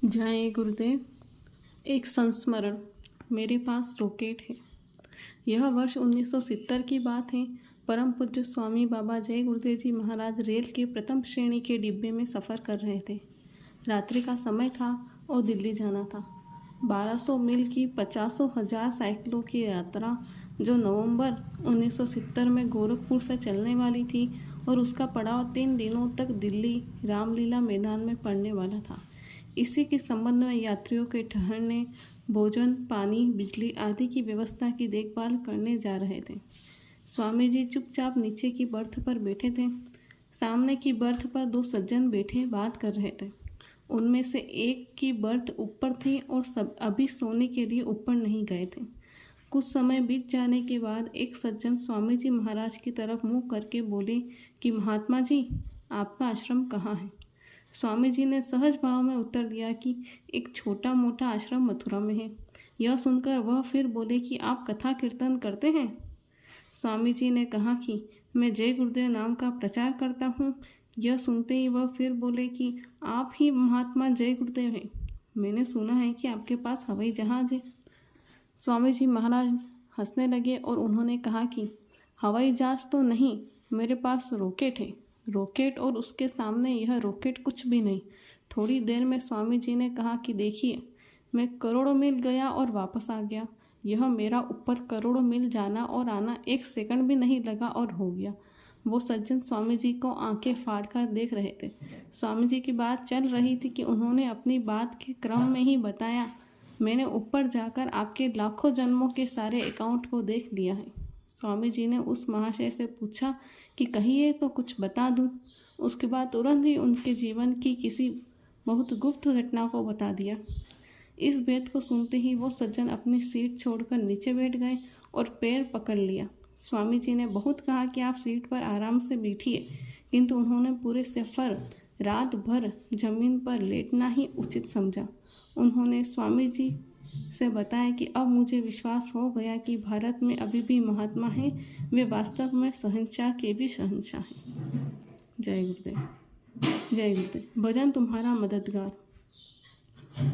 जय गुरुदेव। एक संस्मरण। मेरे पास रॉकेट है। यह वर्ष 1970 की बात है। परम पूज्य स्वामी बाबा जय गुरुदेव जी महाराज रेल के प्रथम श्रेणी के डिब्बे में सफ़र कर रहे थे। रात्रि का समय था और दिल्ली जाना था। 1200 मील की 50,000 साइकिलों की यात्रा जो नवंबर 1970 में गोरखपुर से चलने वाली थी और उसका पड़ाव 3 दिनों तक दिल्ली रामलीला मैदान में पड़ने वाला था। इसी के संबंध में यात्रियों के ठहरने, भोजन, पानी, बिजली आदि की व्यवस्था की देखभाल करने जा रहे थे। स्वामी जी चुपचाप नीचे की बर्थ पर बैठे थे। सामने की बर्थ पर 2 सज्जन बैठे बात कर रहे थे। उनमें से एक की बर्थ ऊपर थी और सब अभी सोने के लिए ऊपर नहीं गए थे। कुछ समय बीत जाने के बाद एक सज्जन स्वामी जी महाराज की तरफ मुँह करके बोले कि महात्मा जी, आपका आश्रम कहाँ है? स्वामी जी ने सहज भाव में उत्तर दिया कि एक छोटा मोटा आश्रम मथुरा में है। यह सुनकर वह फिर बोले कि आप कथा कीर्तन करते हैं? स्वामी जी ने कहा कि मैं जय गुरुदेव नाम का प्रचार करता हूँ। यह सुनते ही वह फिर बोले कि आप ही महात्मा जय गुरुदेव हैं। मैंने सुना है कि आपके पास हवाई जहाज़ है। स्वामी जी महाराज हंसने लगे और उन्होंने कहा कि हवाई जहाज़ तो नहीं, मेरे पास रॉकेट है। रॉकेट और उसके सामने यह रॉकेट कुछ भी नहीं। थोड़ी देर में स्वामी जी ने कहा कि देखिए, मैं करोड़ों मील गया और वापस आ गया। यह मेरा ऊपर करोड़ों मील जाना और आना 1 सेकंड भी नहीं लगा और हो गया। वो सज्जन स्वामी जी को आंखें फाड़ कर देख रहे थे। स्वामी जी की बात चल रही थी कि उन्होंने अपनी बात के क्रम में ही बताया, मैंने ऊपर जाकर आपके लाखों जन्मों के सारे अकाउंट को देख लिया है। स्वामी जी ने उस महाशय से पूछा कि कहिए तो कुछ बता दूं। उसके बाद तुरंत ही उनके जीवन की किसी बहुत गुप्त घटना को बता दिया। इस बात को सुनते ही वो सज्जन अपनी सीट छोड़कर नीचे बैठ गए और पैर पकड़ लिया। स्वामी जी ने बहुत कहा कि आप सीट पर आराम से बैठिए, किंतु उन्होंने पूरे सफ़र रात भर जमीन पर लेटना ही उचित समझा। उन्होंने स्वामी जी से बताया कि अब मुझे विश्वास हो गया कि भारत में अभी भी महात्मा हैं, वे वास्तव में शहंशाह के भी शहंशाह हैं। जय गुरुदेव। जय गुरुदेव। भजन तुम्हारा मददगार।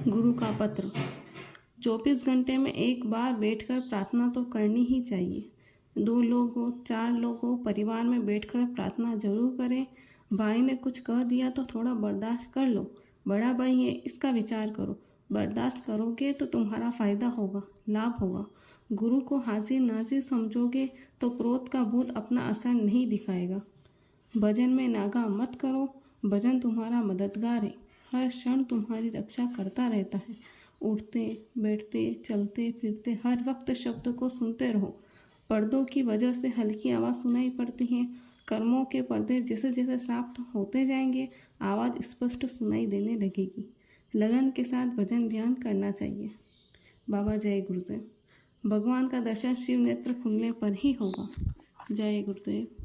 गुरु का पत्र। 24 घंटे में एक बार बैठकर प्रार्थना तो करनी ही चाहिए। 2 लोग हो, 4 लोग हो, परिवार में बैठकर प्रार्थना जरूर करें। भाई ने कुछ कह दिया तो थोड़ा बर्दाश्त कर लो। बड़ा भाई है, इसका विचार करो। बर्दाश्त करोगे तो तुम्हारा फ़ायदा होगा, लाभ होगा। गुरु को हाजिर नाजिर समझोगे तो क्रोध का भूत अपना असर नहीं दिखाएगा। भजन में नागा मत करो। भजन तुम्हारा मददगार है, हर क्षण तुम्हारी रक्षा करता रहता है। उठते बैठते चलते फिरते हर वक्त शब्द को सुनते रहो। पर्दों की वजह से हल्की आवाज़ सुनाई पड़ती है। कर्मों के पर्दे जैसे जैसे साफ होते जाएंगे, आवाज़ स्पष्ट सुनाई देने लगेगी। लगन के साथ भजन ध्यान करना चाहिए। बाबा जय गुरुदेव। भगवान का दर्शन शिव नेत्र खुलने पर ही होगा। जय गुरुदेव।